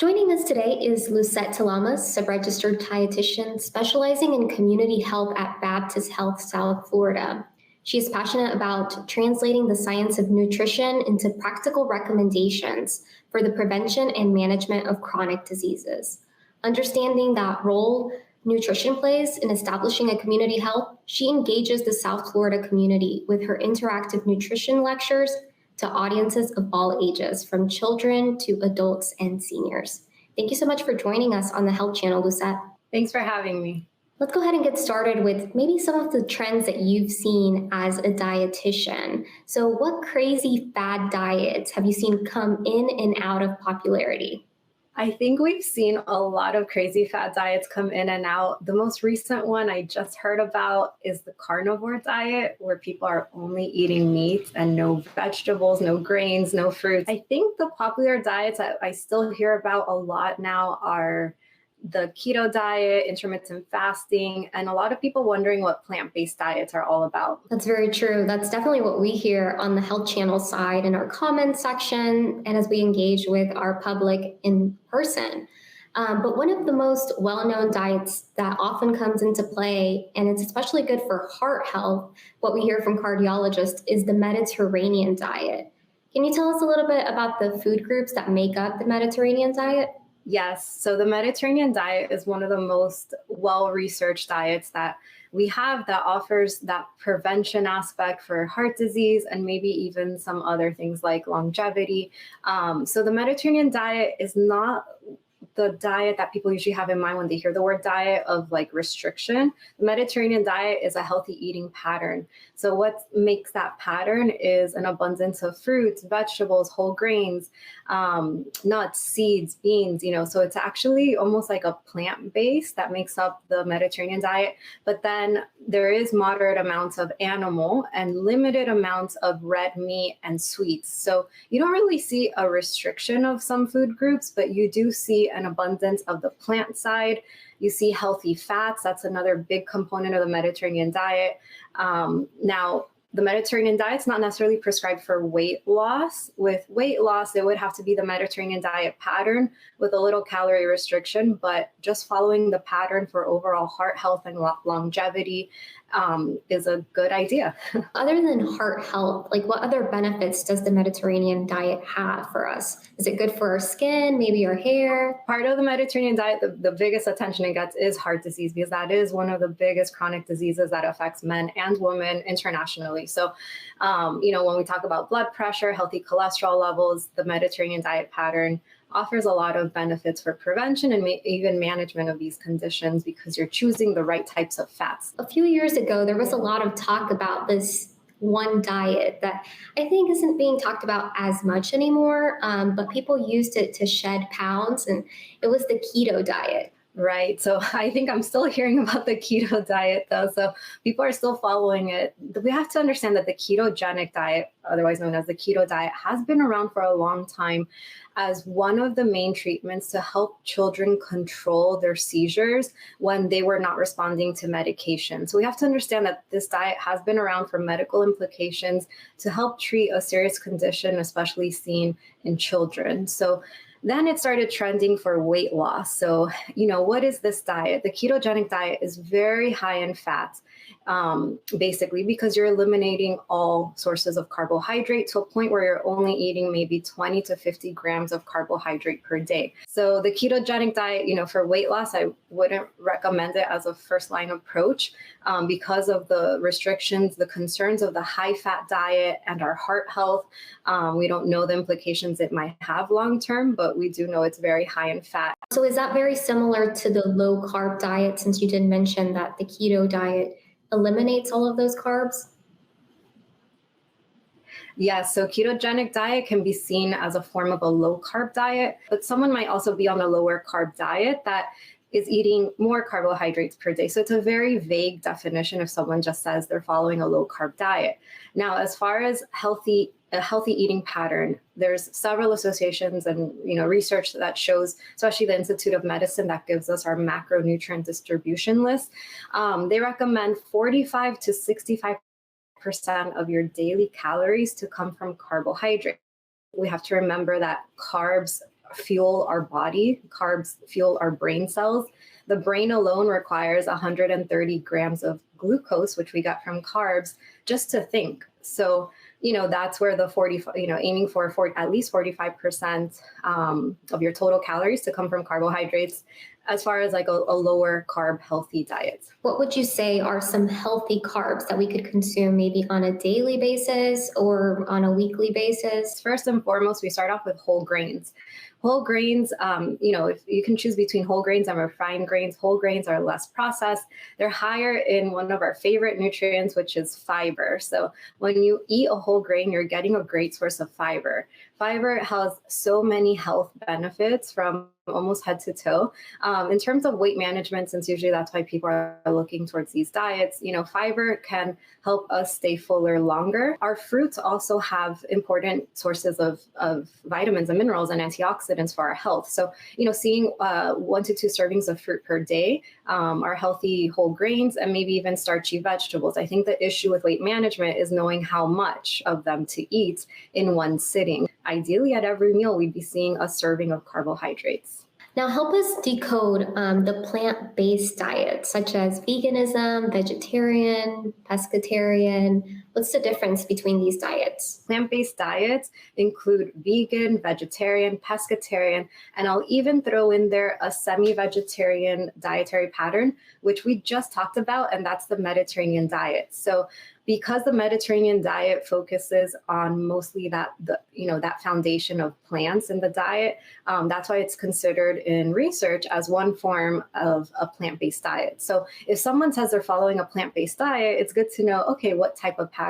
Joining us today is Lucette Talamas, a registered dietitian specializing in community health at Baptist Health, South Florida. She is passionate about translating the science of nutrition into practical recommendations for the prevention and management of chronic diseases. Understanding that role nutrition plays in establishing a community health, she engages the South Florida community with her interactive nutrition lectures to audiences of all ages, from children to adults and seniors. Thank you so much for joining us on the Health Channel, Lucette. Thanks for having me. Let's go ahead and get started with maybe some of the trends that you've seen as a dietitian. So what crazy fad diets have you seen come in and out of popularity? I think we've seen a lot of crazy fad diets come in and out. The most recent one I just heard about is the carnivore diet, where people are only eating meat and no vegetables, no grains, no fruits. I think the popular diets that I still hear about a lot now are the keto diet, intermittent fasting, and a lot of people wondering what plant-based diets are all about. That's very true. That's definitely what we hear on the Health Channel side in our comments section and as we engage with our public in person. But one of the most well-known diets that often comes into play, and it's especially good for heart health, what we hear from cardiologists, is the Mediterranean diet. Can you tell us a little bit about the food groups that make up the Mediterranean diet? Yes. So the Mediterranean diet is one of the most well-researched diets that we have that offers that prevention aspect for heart disease and maybe even some other things like longevity. So the Mediterranean diet is not the diet that people usually have in mind when they hear the word diet of like restriction. The Mediterranean diet is a healthy eating pattern. So what makes that pattern is an abundance of fruits, vegetables, whole grains, nuts, seeds, beans, so it's actually almost like a plant-based that makes up the Mediterranean diet. But then there is moderate amounts of animal and limited amounts of red meat and sweets. So you don't really see a restriction of some food groups, but you do see an abundance of the plant side. You see healthy fats. That's another big component of the Mediterranean diet. Now, the Mediterranean diet is not necessarily prescribed for weight loss. With weight loss, it would have to be the Mediterranean diet pattern with a little calorie restriction, but just following the pattern for overall heart health and longevity is a good idea. Other than heart health, like what other benefits does the Mediterranean diet have for us? Is it good for our skin, maybe our hair? Part of the Mediterranean diet, the biggest attention it gets is heart disease, because that is one of the biggest chronic diseases that affects men and women internationally. So, when we talk about blood pressure, healthy cholesterol levels, the Mediterranean diet pattern offers a lot of benefits for prevention and even management of these conditions because you're choosing the right types of fats. A few years ago, there was a lot of talk about this one diet that I think isn't being talked about as much anymore, but people used it to shed pounds, and it was the keto diet. Right. So I think I'm still hearing about the keto diet, though. So people are still following it. We have to understand that the ketogenic diet, otherwise known as the keto diet, has been around for a long time as one of the main treatments to help children control their seizures when they were not responding to medication. So we have to understand that this diet has been around for medical implications to help treat a serious condition, especially seen in children. So then it started trending for weight loss. So, what is this diet? The ketogenic diet is very high in fats, basically because you're eliminating all sources of carbohydrate to a point where you're only eating maybe 20 to 50 grams of carbohydrate per day. So the ketogenic diet, for weight loss, I wouldn't recommend it as a first line approach because of the restrictions, the concerns of the high fat diet and our heart health. We don't know the implications it might have long term, but we do know it's very high in fat. So is that very similar to the low carb diet, since you did mention that the keto diet eliminates all of those carbs? Yes, so ketogenic diet can be seen as a form of a low carb diet, but someone might also be on a lower carb diet that is eating more carbohydrates per day. So it's a very vague definition if someone just says they're following a low carb diet. Now, as far as a healthy eating pattern, there's several associations and research that shows, especially the Institute of Medicine that gives us our macronutrient distribution list. They recommend 45 to 65% of your daily calories to come from carbohydrate. We have to remember that carbs fuel our body. Carbs fuel our brain cells. The brain alone requires 130 grams of glucose, which we get from carbs, just to think. So, that's where the aiming for at least 45% of your total calories to come from carbohydrates, as far as like a lower carb healthy diet. What would you say are some healthy carbs that we could consume maybe on a daily basis or on a weekly basis? First and foremost, we start off with whole grains. Whole grains, if you can choose between whole grains and refined grains, whole grains are less processed. They're higher in one of our favorite nutrients, which is fiber. So when you eat a whole grain, you're getting a great source of fiber. Fiber has so many health benefits from almost head to toe. In terms of weight management, since usually that's why people are looking towards these diets, fiber can help us stay fuller longer. Our fruits also have important sources of vitamins and minerals and antioxidants for our health. So, seeing 1 to 2 servings of fruit per day, our healthy whole grains, and maybe even starchy vegetables. I think the issue with weight management is knowing how much of them to eat in one sitting. Ideally, at every meal, we'd be seeing a serving of carbohydrates. Now, help us decode the plant-based diets, such as veganism, vegetarian, pescatarian. What's the difference between these diets? Plant-based diets include vegan, vegetarian, pescatarian, and I'll even throw in there a semi-vegetarian dietary pattern, which we just talked about, and that's the Mediterranean diet. So because the Mediterranean diet focuses on mostly that foundation of plants in the diet, that's why it's considered in research as one form of a plant-based diet. So if someone says they're following a plant-based diet, it's good to know, okay, what type of pattern,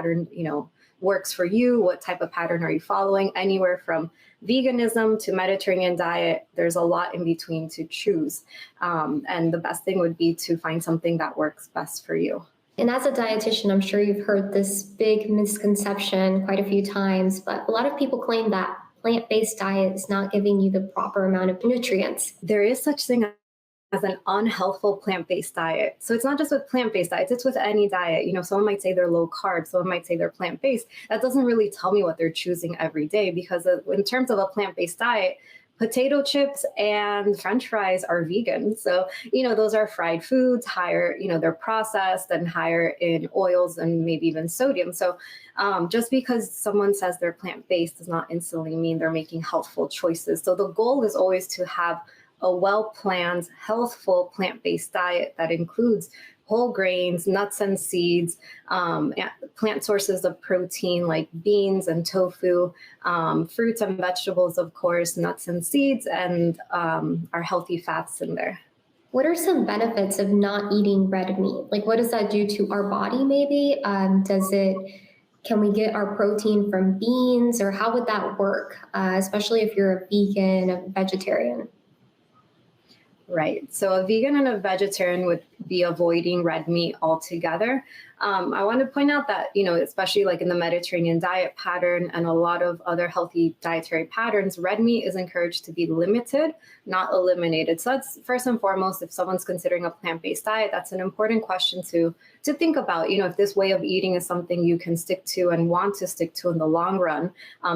works for you? What type of pattern are you following? Anywhere from veganism to Mediterranean diet, there's a lot in between to choose. And the best thing would be to find something that works best for you. And as a dietitian, I'm sure you've heard this big misconception quite a few times, but a lot of people claim that plant-based diet is not giving you the proper amount of nutrients. There is such thing as an unhealthful plant-based diet. So it's not just with plant-based diets, it's with any diet. Someone might say they're low carb, someone might say they're plant-based. That doesn't really tell me what they're choosing every day, because in terms of a plant-based diet, potato chips and French fries are vegan. So, those are fried foods, higher, they're processed and higher in oils and maybe even sodium. So just because someone says they're plant-based does not instantly mean they're making healthful choices. So the goal is always to have a well-planned, healthful plant-based diet that includes whole grains, nuts and seeds, plant sources of protein like beans and tofu, fruits and vegetables, of course, nuts and seeds, and our healthy fats in there. What are some benefits of not eating red meat? Like, what does that do to our body maybe? Can we get our protein from beans, or how would that work, especially if you're a vegan, a vegetarian? Right. So a vegan and a vegetarian would be avoiding red meat altogether. I want to point out that, especially like in the Mediterranean diet pattern and a lot of other healthy dietary patterns, red meat is encouraged to be limited, not eliminated. So that's first and foremost, if someone's considering a plant-based diet, that's an important question to think about, if this way of eating is something you can stick to and want to stick to in the long run.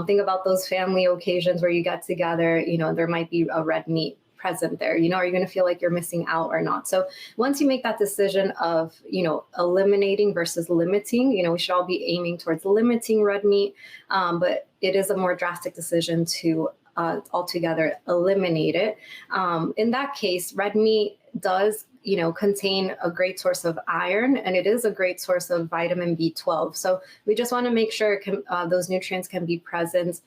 Think about those family occasions where you get together, there might be a red meat present there. Are you going to feel like you're missing out or not? So once you make that decision of, eliminating versus limiting, we should all be aiming towards limiting red meat. But it is a more drastic decision to altogether eliminate it. In that case, red meat does contain a great source of iron, and it is a great source of vitamin B12. So we just want to make sure those nutrients can be present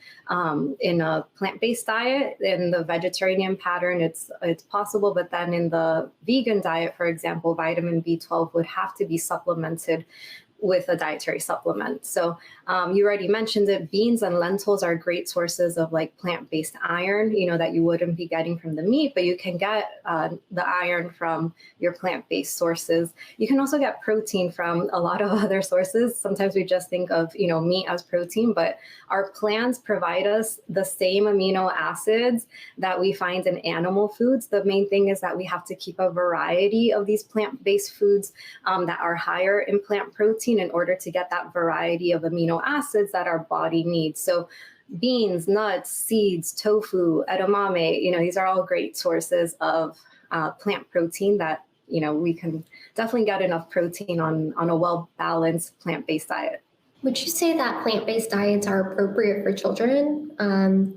in a plant-based diet. In the vegetarian pattern, it's possible, but then in the vegan diet, for example, vitamin B12 would have to be supplemented with a dietary supplement. So you already mentioned it, beans and lentils are great sources of like plant-based iron, that you wouldn't be getting from the meat, but you can get the iron from your plant-based sources. You can also get protein from a lot of other sources. Sometimes we just think of, meat as protein, but our plants provide us the same amino acids that we find in animal foods. The main thing is that we have to keep a variety of these plant-based foods that are higher in plant protein in order to get that variety of amino acids that our body needs. So beans, nuts, seeds, tofu, edamame, these are all great sources of plant protein that, we can definitely get enough protein on a well-balanced plant-based diet. Would you say that plant-based diets are appropriate for children? And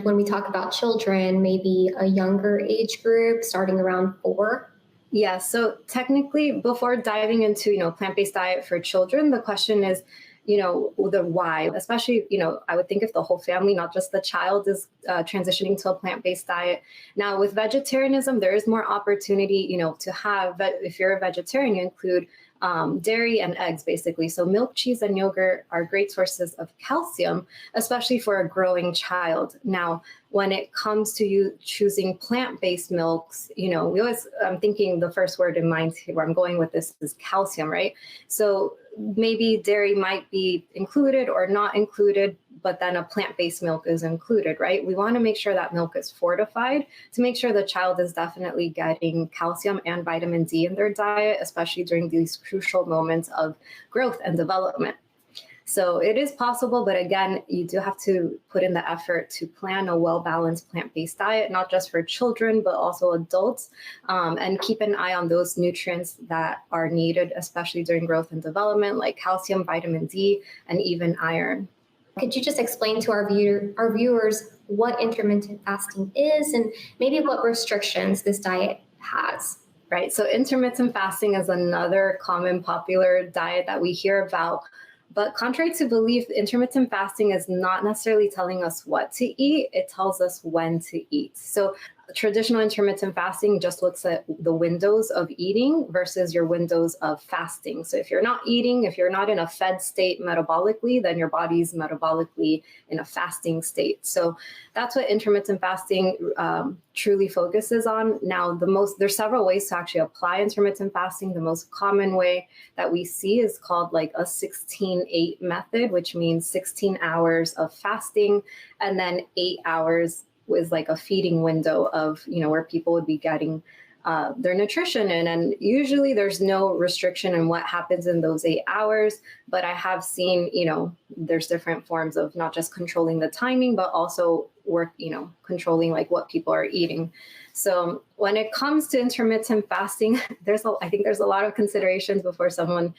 when we talk about children, maybe a younger age group starting around 4? Yeah, so technically, before diving into, plant-based diet for children, the question is, the why, especially, I would think if the whole family, not just the child, is transitioning to a plant-based diet. Now, with vegetarianism, there is more opportunity, to have, if you're a vegetarian, you include dairy and eggs, basically. So milk, cheese, and yogurt are great sources of calcium, especially for a growing child. Now, when it comes to you choosing plant-based milks, I'm thinking the first word in mind where I'm going with this is calcium, right? So maybe dairy might be included or not included, but then a plant-based milk is included, right? We want to make sure that milk is fortified to make sure the child is definitely getting calcium and vitamin D in their diet, especially during these crucial moments of growth and development. So it is possible, but again, you do have to put in the effort to plan a well-balanced plant-based diet, not just for children, but also adults, and keep an eye on those nutrients that are needed, especially during growth and development, like calcium, vitamin D, and even iron. Could you just explain to our viewers what intermittent fasting is and maybe what restrictions this diet has? Right. So intermittent fasting is another common popular diet that we hear about. But contrary to belief, intermittent fasting is not necessarily telling us what to eat. It tells us when to eat. So traditional intermittent fasting just looks at the windows of eating versus your windows of fasting. So if you're not eating, if you're not in a fed state metabolically, then your body's metabolically in a fasting state. So that's what intermittent fasting truly focuses on. Now, there's several ways to actually apply intermittent fasting. The most common way that we see is called like a 16-8 method, which means 16 hours of fasting and then 8 hours was like a feeding window of, where people would be getting their nutrition in. And usually there's no restriction in what happens in those 8 hours. But I have seen, there's different forms of not just controlling the timing, but also controlling like what people are eating. So when it comes to intermittent fasting, I think there's a lot of considerations before someone,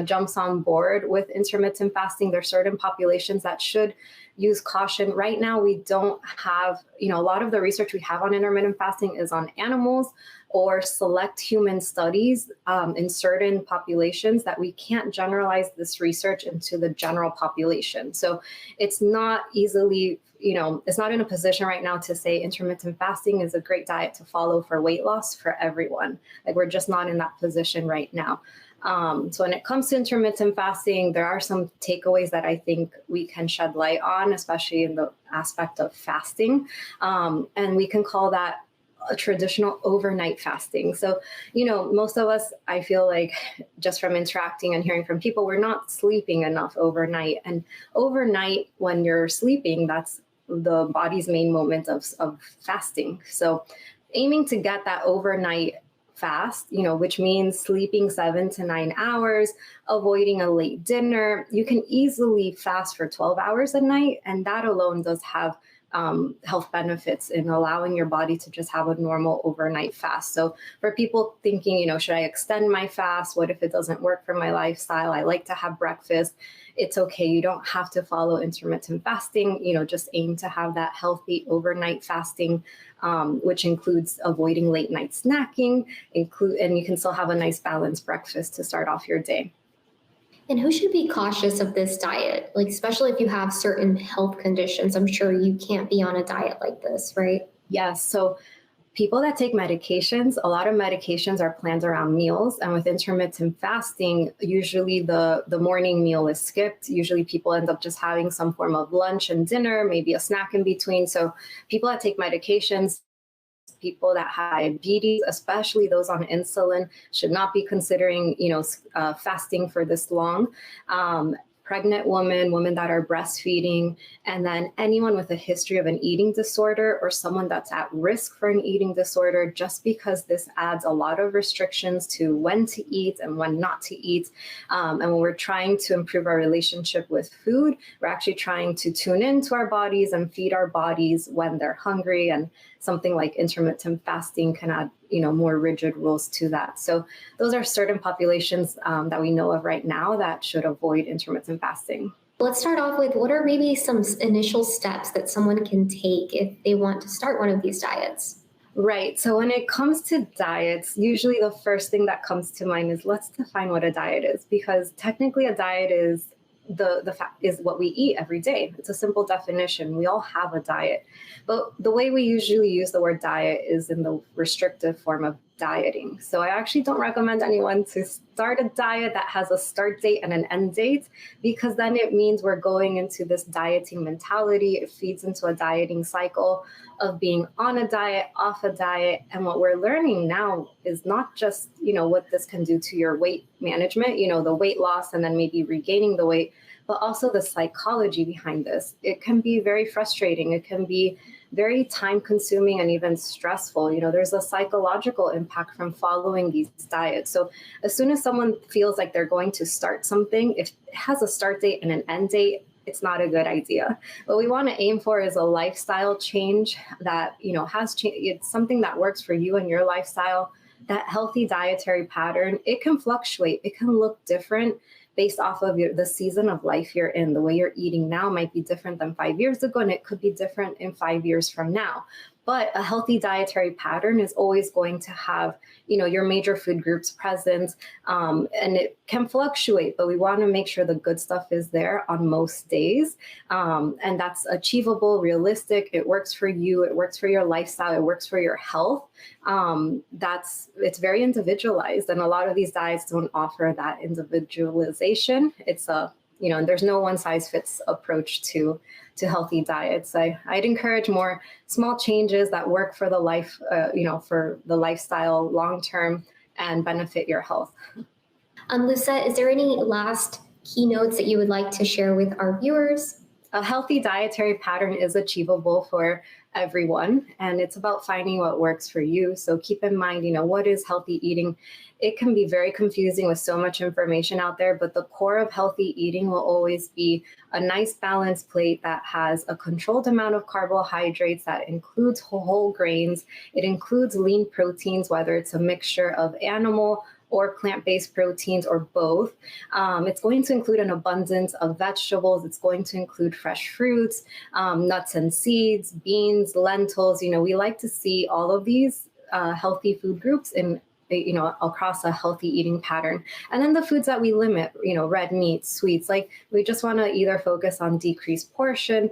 jumps on board with intermittent fasting. There's certain populations that should use caution. Right now, we don't have, a lot of the research we have on intermittent fasting is on animals or select human studies in certain populations that we can't generalize this research into the general population. So it's not easily, it's not in a position right now to say intermittent fasting is a great diet to follow for weight loss for everyone. Like we're just not in that position right now. So when it comes to intermittent fasting, there are some takeaways that I think we can shed light on, especially in the aspect of fasting. And we can call that a traditional overnight fasting. So, most of us, I feel like just from interacting and hearing from people, we're not sleeping enough overnight. And overnight, when you're sleeping, that's the body's main moment of fasting. So aiming to get that overnight fast, which means sleeping 7 to 9 hours, avoiding a late dinner. You can easily fast for 12 hours a night. And that alone does have health benefits in allowing your body to just have a normal overnight fast. So for people thinking, should I extend my fast? What if it doesn't work for my lifestyle? I like to have breakfast. It's okay. You don't have to follow intermittent fasting. Just aim to have that healthy overnight fasting, which includes avoiding late night snacking, and you can still have a nice balanced breakfast to start off your day. And who should be cautious of this diet? Like, especially if you have certain health conditions, I'm sure you can't be on a diet like this, right? Yes. So people that take medications, a lot of medications are planned around meals. And with intermittent fasting, usually the morning meal is skipped. Usually people end up just having some form of lunch and dinner, maybe a snack in between. So people that take medications, people that have diabetes, especially those on insulin, should not be considering, fasting for this long. pregnant women that are breastfeeding, and then anyone with a history of an eating disorder or someone that's at risk for an eating disorder, just because this adds a lot of restrictions to when to eat and when not to eat. And when we're trying to improve our relationship with food, we're actually trying to tune into our bodies and feed our bodies when they're hungry. And something like intermittent fasting can add, more rigid rules to that. So those are certain populations that we know of right now that should avoid intermittent fasting. Let's start off with what are maybe some initial steps that someone can take if they want to start one of these diets? Right. So when it comes to diets, usually the first thing that comes to mind is let's define what a diet is, because technically a diet is the fact is what we eat every day. It's a simple definition. We all have a diet. But the way we usually use the word diet is in the restrictive form of dieting. So I actually don't recommend anyone to start a diet that has a start date and an end date, because then it means we're going into this dieting mentality. It feeds into a dieting cycle of being on a diet, off a diet. And what we're learning now is not just, what this can do to your weight management, the weight loss and then maybe regaining the weight, but also the psychology behind this. It can be very frustrating. It can be very time consuming and even stressful. There's a psychological impact from following these diets. So as soon as someone feels like they're going to start something, if it has a start date and an end date, it's not a good idea. What we want to aim for is a lifestyle change that, has changed. It's something that works for you and your lifestyle. That healthy dietary pattern, it can fluctuate. It can look different based off of the season of life you're in. The way you're eating now might be different than 5 years ago, and it could be different in 5 years from now. But a healthy dietary pattern is always going to have, your major food groups present, and it can fluctuate, but we want to make sure the good stuff is there on most days. And that's achievable, realistic. It works for you. It works for your lifestyle. It works for your health. It's very individualized. And a lot of these diets don't offer that individualization. It's and there's no one size fits approach to healthy diets. I'd encourage more small changes that work for the life, for the lifestyle long term and benefit your health. Lucette, is there any last keynotes that you would like to share with our viewers? A healthy dietary pattern is achievable for everyone, and it's about finding what works for you. So keep in mind, what is healthy eating? It can be very confusing with so much information out there, but the core of healthy eating will always be a nice balanced plate that has a controlled amount of carbohydrates, that includes whole grains. It includes lean proteins, whether it's a mixture of animal or plant-based proteins or both. It's going to include an abundance of vegetables. It's going to include fresh fruits, nuts and seeds, beans, lentils. We like to see all of these healthy food groups in across a healthy eating pattern. And then the foods that we limit, red meat, sweets, we just want to either focus on decreased portion,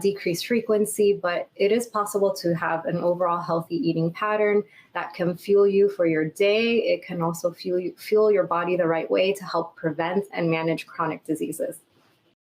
decreased frequency, but it is possible to have an overall healthy eating pattern that can fuel you for your day. It can also fuel your body the right way to help prevent and manage chronic diseases.